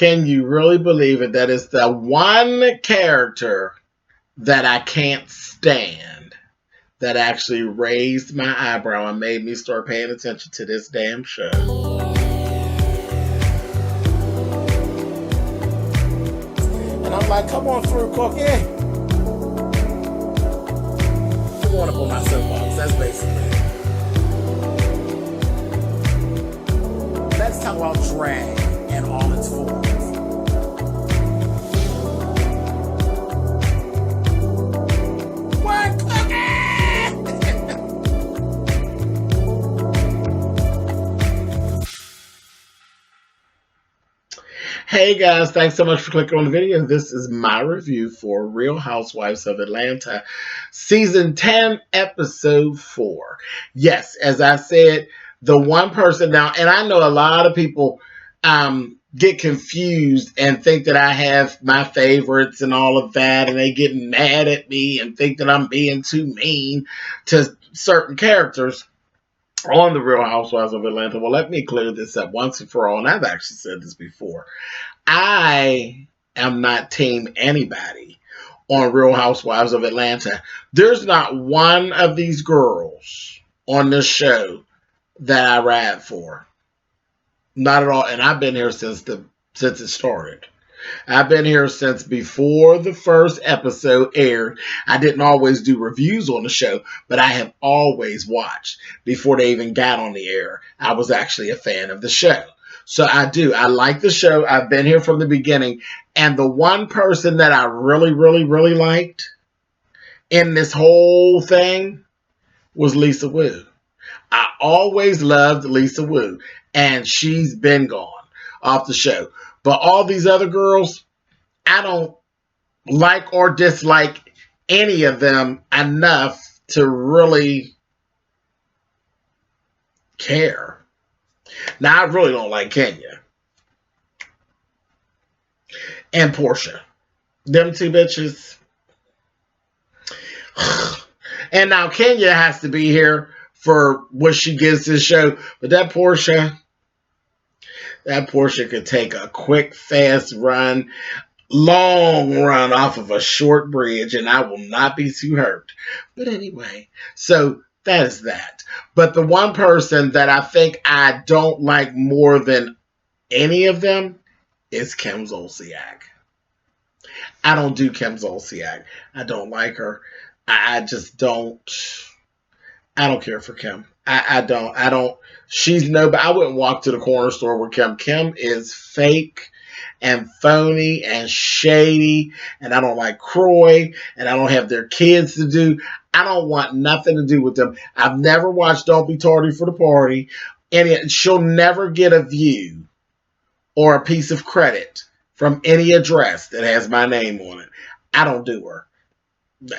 Can you really believe it? That is the one character that I can't stand that actually raised my eyebrow and made me start paying attention to this damn show. And I'm like, come on through, Cookie. I'm going up on my soapbox. That's basically it. Let's talk about drag in all its forms. What, Cookie? Hey guys, thanks so much for clicking on the video. This is my review for Real Housewives of Atlanta, Season 10, Episode 4. Yes, as I said, the one person now, and I know a lot of people get confused and think that I have my favorites and all of that, and they get mad at me and think that I'm being too mean to certain characters on the Real Housewives of Atlanta. Well, let me clear this up once and for all, and I've actually said this before. I am not team anybody on Real Housewives of Atlanta. There's not one of these girls on this show that I ride for. Not at all. And I've been here since it started. I've been here since before the first episode aired. I didn't always do reviews on the show, but I have always watched before they even got on the air. I was actually a fan of the show. So I do. I like the show. I've been here from the beginning. And the one person that I really, really, really liked in this whole thing was Lisa Wu. I always loved Lisa Wu. And she's been gone off the show. But all these other girls, I don't like or dislike any of them enough to really care. Now, I really don't like Kenya and Porsha. Them two bitches. And now Kenya has to be here for what she gives this show. But that Porsha could take a quick, fast run, long run off of a short bridge, and I will not be too hurt. But anyway, so that is that. But the one person that I think I don't like more than any of them is Kim Zolciak. I don't do Kim Zolciak. I don't like her. I just don't. I don't care for Kim. I don't. She's nobody. I wouldn't walk to the corner store with Kim. Kim is fake and phony and shady, and I don't like Croy, and I don't have their kids to do. I don't want nothing to do with them. I've never watched Don't Be Tardy for the Party, and she'll never get a view or a piece of credit from any address that has my name on it. I don't do her.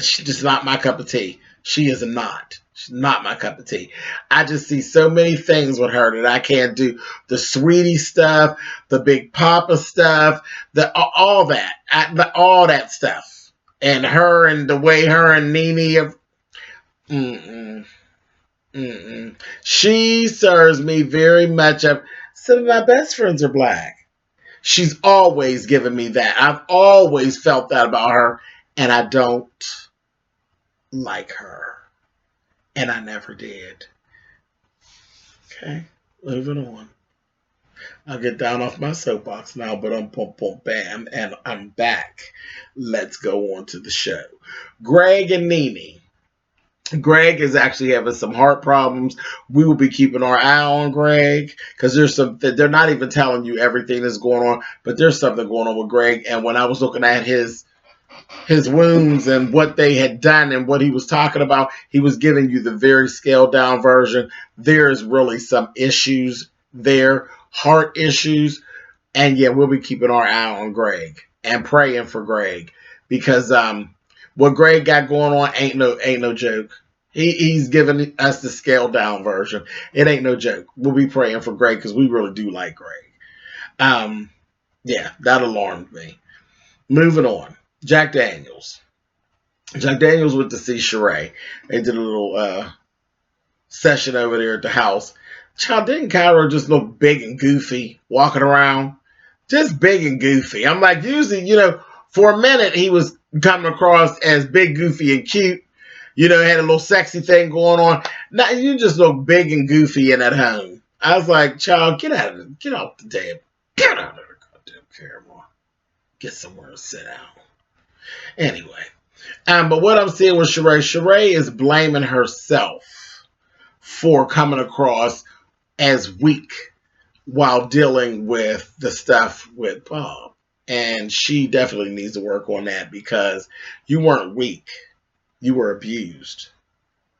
She's just not my cup of tea. She is not. She's not my cup of tea. I just see so many things with her that I can't do. The sweetie stuff, the Big Papa stuff, all that stuff. And her and the way her and NeNe have... She serves me very much of... Some of my best friends are black. She's always given me that. I've always felt that about her. And I don't like her. And I never did. Okay, moving on. I'll get down off my soapbox now, but I'm bam, and I'm back. Let's go on to the show. Gregg and NeNe. Gregg is actually having some heart problems. We will be keeping our eye on Gregg because they're not even telling you everything that's going on, but there's something going on with Gregg. And when I was looking at his wounds and what they had done and what he was talking about, he was giving you the very scaled down version. There's really some issues there, heart issues. And yeah, we'll be keeping our eye on Gregg and praying for Gregg because what Gregg got going on ain't no joke. He's giving us the scaled down version. It ain't no joke. We'll be praying for Gregg because we really do like Gregg. Yeah, that alarmed me. Moving on. Jack Daniels. Jack Daniels went to see Sheree. They did a little session over there at the house. Child, didn't Cairo just look big and goofy walking around? just big and goofy. I'm like, usually, for a minute he was coming across as big, goofy, and cute. Had a little sexy thing going on. Now you just look big and goofy and at home. I was like, child, get out of the goddamn camera. Get somewhere to sit down. Anyway, but what I'm seeing with Sheree is blaming herself for coming across as weak while dealing with the stuff with Bob. And she definitely needs to work on that because you weren't weak. You were abused.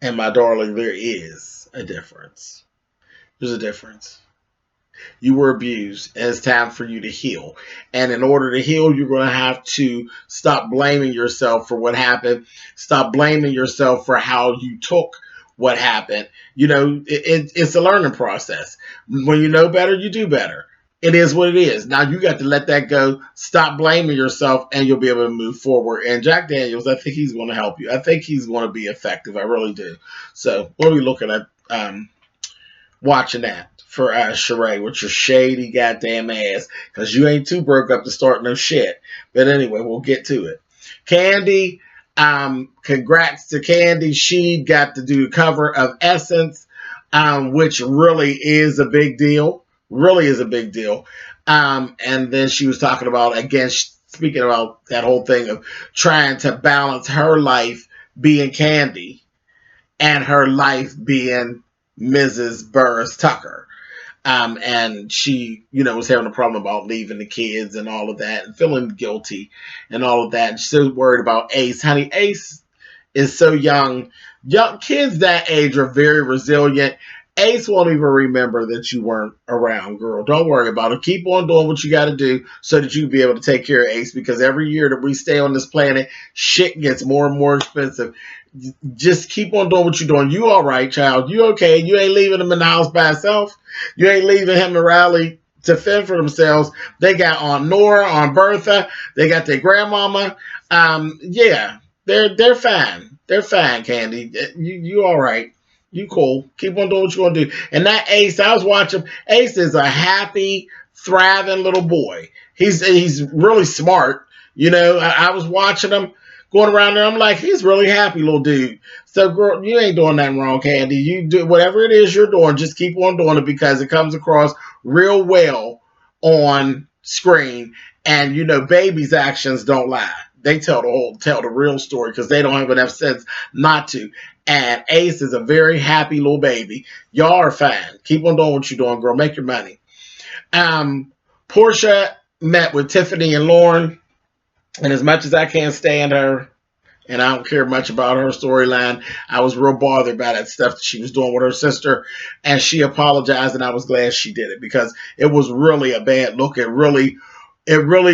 And my darling, there is a difference. There's a difference. You were abused, and it's time for you to heal. And in order to heal, you're going to have to stop blaming yourself for what happened. Stop blaming yourself for how you took what happened. It's a learning process. When you know better, you do better. It is what it is. Now you got to let that go. Stop blaming yourself, and you'll be able to move forward. And Jack Daniels, I think he's going to help you. I think he's going to be effective. I really do. So we'll be looking at watching that for Sheree with your shady goddamn ass, because you ain't too broke up to start no shit. But anyway, we'll get to it. Kandi, congrats to Kandi. She got to do the cover of Essence, which really is a big deal. Really is a big deal. And then she was talking about, again, speaking about that whole thing of trying to balance her life being Kandi and her life being Mrs. Burris Tucker. And she, was having a problem about leaving the kids and all of that and feeling guilty and all of that. And she's so worried about Ace. Honey, Ace is so young. Young kids that age are very resilient. Ace won't even remember that you weren't around, girl. Don't worry about it. Keep on doing what you got to do so that you can be able to take care of Ace, because every year that we stay on this planet, shit gets more and more expensive. Just keep on doing what you're doing. You all right, child. You okay. You ain't leaving him in the house by himself. You ain't leaving him and Riley to fend for themselves. They got Aunt Nora, Aunt Bertha. They got their grandmama. Yeah, they're fine. They're fine, Kandi. You all right. You cool. Keep on doing what you want to do. And that Ace, I was watching. Ace is a happy, thriving little boy. He's really smart. I was watching him going around there. I'm like, he's really happy little dude. So, girl, you ain't doing nothing wrong, Kandi. You do whatever it is you're doing. Just keep on doing it, because it comes across real well on screen. And babies' actions don't lie. They tell the real story, because they don't have enough sense not to. And Ace is a very happy little baby. Y'all are fine. Keep on doing what you're doing, girl. Make your money. Porsha met with Tiffany and Lauren. And as much as I can't stand her, and I don't care much about her storyline, I was real bothered by that stuff that she was doing with her sister. And she apologized, and I was glad she did it, because it was really a bad look. It really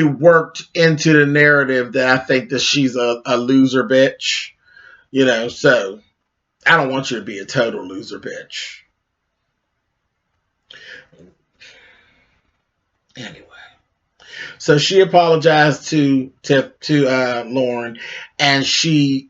worked into the narrative that I think that she's a loser bitch. So I don't want you to be a total loser bitch. Anyway. So she apologized to Lauren, and she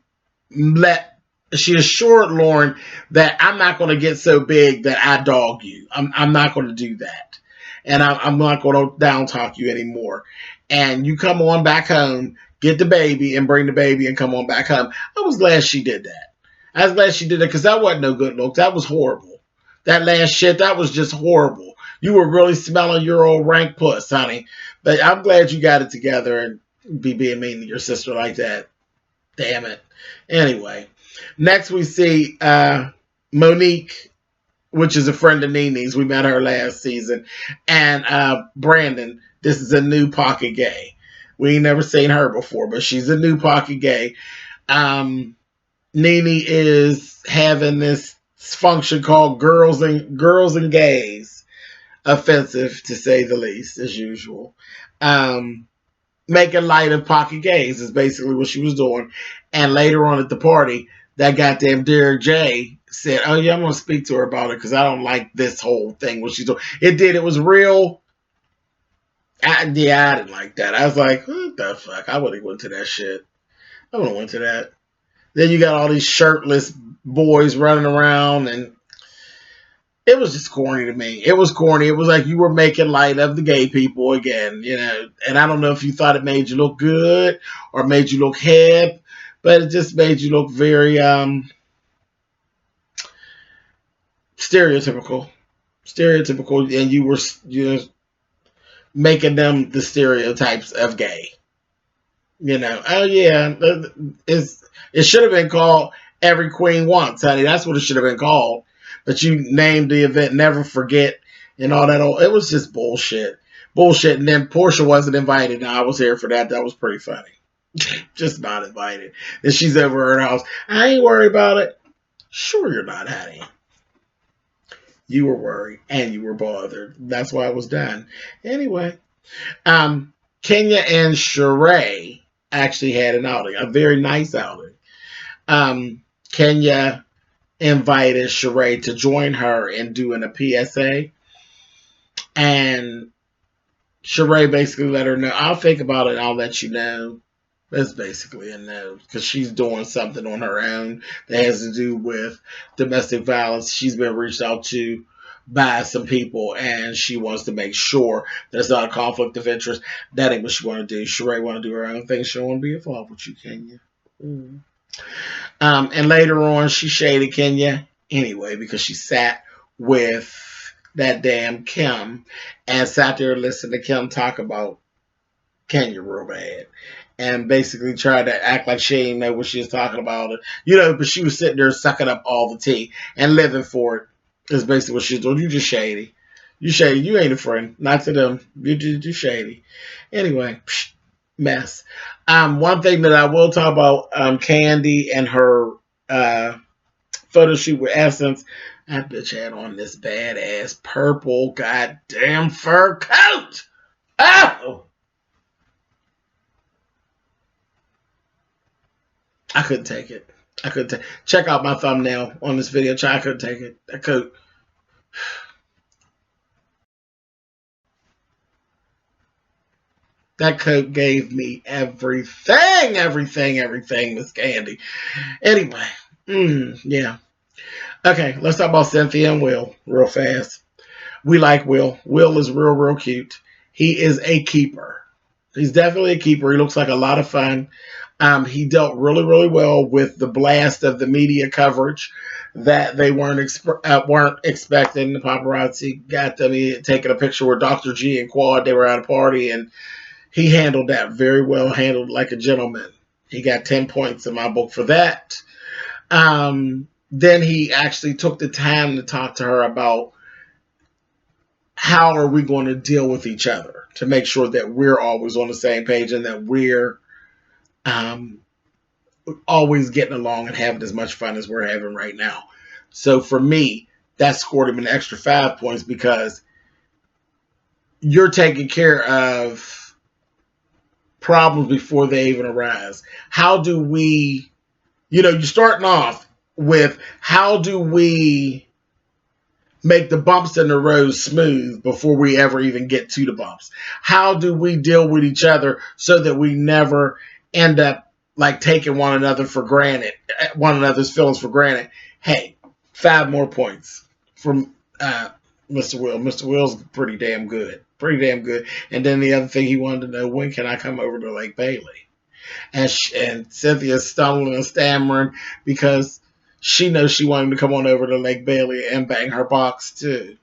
assured Lauren that I'm not going to get so big that I dog you. I'm not going to do that, and I'm not going to down talk you anymore. And you come on back home, get the baby, and bring the baby, and come on back home. I was glad she did that. I was glad she did it, because that wasn't no good look. That was horrible. That last shit, that was just horrible. You were really smelling your old rank puss, honey. But I'm glad you got it together and be being mean to your sister like that. Damn it. Anyway, next we see Monique, which is a friend of NeNe's. We met her last season. And Brandon, this is a new pocket gay. We ain't never seen her before, but she's a new pocket gay. NeNe is having this function called Girls and Gays. Offensive, to say the least, as usual. Making light of pocket gays is basically what she was doing. And later on at the party, that goddamn Derek J said, oh yeah, I'm going to speak to her about it, because I don't like this whole thing, what she's doing. It was real. I didn't like that. I was like, what the fuck? I wouldn't have went to that shit. I wouldn't have went to that. Then you got all these shirtless boys running around, and It was just corny to me. It was corny. It was like you were making light of the gay people again, you know. And I don't know if you thought it made you look good or made you look hip, but it just made you look very stereotypical, and you were making them the stereotypes of gay. You know, oh yeah, it should have been called Every Queen Once, honey. That's what it should have been called. But you named the event Never Forget and all that. It was just bullshit. Bullshit. And then Porsha wasn't invited. Now, I was here for that. That was pretty funny. Just not invited. And she's over at her house. I ain't worried about it. Sure you're not, honey. You were worried and you were bothered. That's why it was done. Anyway, Kenya and Sheree actually had an outing, a very nice outing. Kenya invited Sheree to join her in doing a PSA, and Sheree basically let her know, I'll think about it, I'll let you know. That's basically a no, because she's doing something on her own that has to do with domestic violence. She's been reached out to by some people, and she wants to make sure there's not a conflict of interest. That ain't what she want to do. Sheree want to do her own thing. She don't want to be involved with you, Kenya. And later on, she shaded Kenya anyway because she sat with that damn Kim and sat there and listened to Kim talk about Kenya real bad. And basically tried to act like she didn't know what she was talking about. You know, but she was sitting there sucking up all the tea and living for it. Is basically what she's doing. You just shady. You shady. You ain't a friend. Not to them. You shady. Anyway, mess. One thing that I will talk about, Kandi and her photo shoot with Essence. That bitch had on this badass purple goddamn fur coat. Oh! I couldn't take it. I couldn't take. Check out my thumbnail on this video. I couldn't take it. That coat. That coat gave me everything, Miss Kandi. Anyway, yeah. Okay, let's talk about Cynthia and Will real fast. We like Will. Will is real cute. He is a keeper. He's definitely a keeper. He looks like a lot of fun. He dealt really well with the blast of the media coverage that they weren't expecting. The paparazzi got them taking a picture with Dr. G and Quad. They were at a party, and he handled that very well, handled like a gentleman. He got 10 points in my book for that. Then he actually took the time to talk to her about how are we going to deal with each other to make sure that we're always on the same page and that we're always getting along and having as much fun as we're having right now. So for me, that scored him an extra 5 points because you're taking care of problems before they even arise. How do we, you're starting off with how do we make the bumps in the road smooth before we ever even get to the bumps? How do we deal with each other so that we never end up like taking one another's feelings for granted? Hey, 5 more points from Mr. Will. Mr. Will's pretty damn good. And then the other thing he wanted to know, when can I come over to Lake Bailey? And Cynthia's stumbling and stammering because she knows she wanted to come on over to Lake Bailey and bang her box too.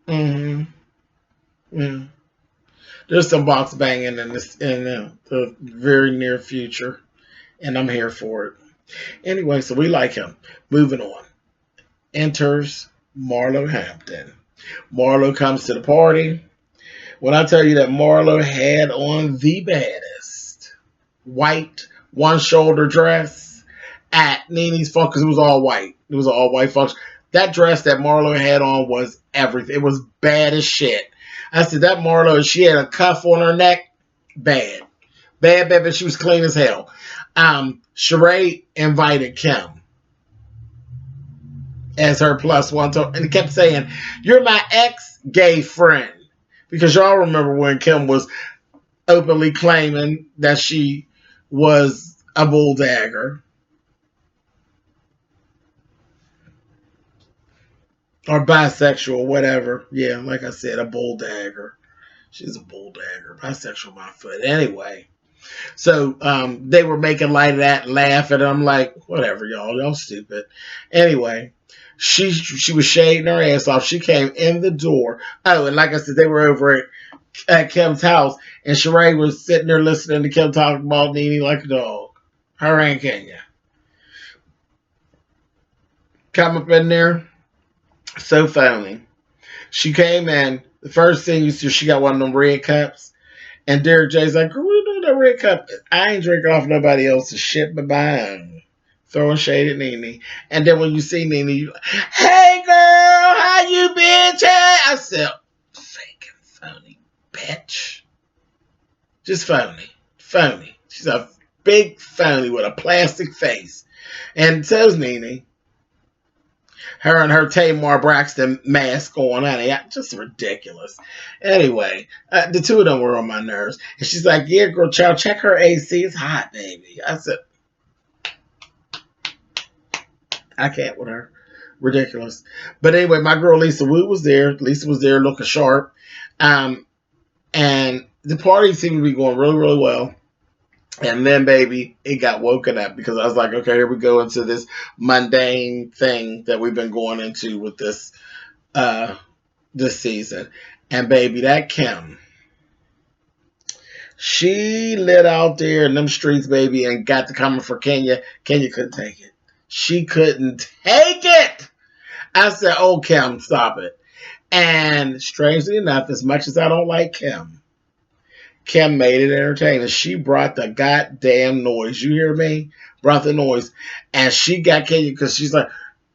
Yeah. There's some box banging in the very near future, and I'm here for it. Anyway, so we like him. Moving on. Enters Marlo Hampton. Marlo comes to the party. When I tell you that Marlo had on the baddest white one-shoulder dress at NeNe's function, because it was all white. It was an all-white function. That dress that Marlo had on was everything. It was bad as shit. I said, that Marlo, she had a cuff on her neck. Bad, but she was clean as hell. Sheree invited Kim as her plus one, and he kept saying, "You're my ex-gay friend," because y'all remember when Kim was openly claiming that she was a bulldagger. or bisexual, whatever. Yeah, like I said, a bulldagger. She's a bulldagger, bisexual my foot. Anyway, so they were making light of that, and laughing. And I'm like, whatever, y'all stupid. Anyway, she was shading her ass off. She came in the door. Oh, and like I said, they were over at Kim's house, and Sheree was sitting there listening to Kim talk about NeNe like a dog. Her and Kenya come up in there, so phony. She came in. The first thing you see, she got one of them red cups. And Derek J's like, girl, what are you doing with that red cup? I ain't drinking off nobody else's shit but mine. Throwing shade at NeNe. And then when you see NeNe, you like, hey girl, how you been, Chad? I said, fucking phony bitch. Just phony. Phony. She's a big phony with a plastic face. And so's NeNe. Her and her Tamar Braxton mask on, honey. Just ridiculous. Anyway, the two of them were on my nerves. And she's like, yeah, girl, child, check her AC. It's hot, baby. I said, I can't with her. Ridiculous. But anyway, my girl Lisa Wu was there. Lisa was there looking sharp. And the party seemed to be going really, really well. And then, baby, it got woken up because I was like, okay, here we go into this mundane thing that we've been going into with this season. And, baby, that Kim, she lit out there in them streets, baby, and got to coming for Kenya. Kenya couldn't take it. She couldn't take it. I said, oh, Kim, stop it. And strangely enough, as much as I don't like Kim made it entertaining. She brought the goddamn noise. You hear me? Brought the noise. And she got Kenya because she's like,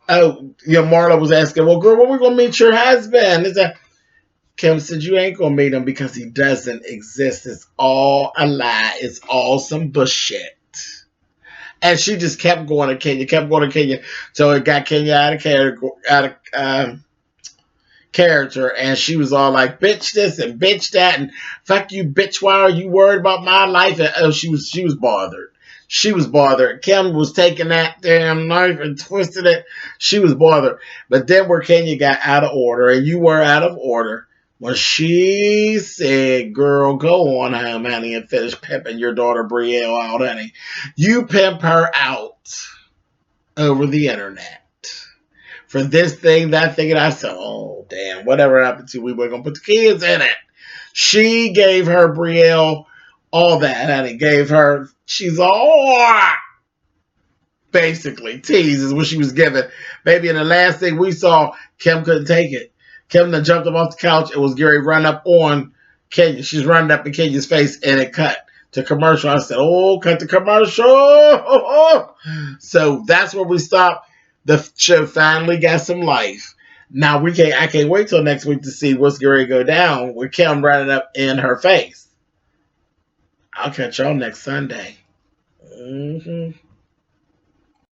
oh, Marlo was asking, well, girl, when we going to meet your husband? It's like, Kim said, you ain't going to meet him because he doesn't exist. It's all a lie. It's all some bullshit. And she just kept going to Kenya, So it got Kenya out of character, and she was all like, bitch this and bitch that, and fuck you, bitch, why are you worried about my life? And oh, she was bothered. She was bothered. Kim was taking that damn knife and twisted it. She was bothered. But then where Kenya got out of order, and you were out of order, when she said, girl, go on home, honey, and finish pimping your daughter Brielle out, honey. You pimp her out over the internet. For this thing, that thing, and I said, oh, damn, whatever happened to, we were going to put the kids in it. She gave her Brielle all that, honey. Gave her, she's all, basically, tease is what she was giving. Baby, and the last thing we saw, Kim couldn't take it. Kim then jumped up off the couch and was Gary run up on Kenya. She's running up in Kenya's face, and it cut to commercial. I said, oh, cut the commercial. So that's where we stopped. The show finally got some life. Now I can't wait till next week to see what's going to go down with Kim running up in her face. I'll catch y'all next Sunday.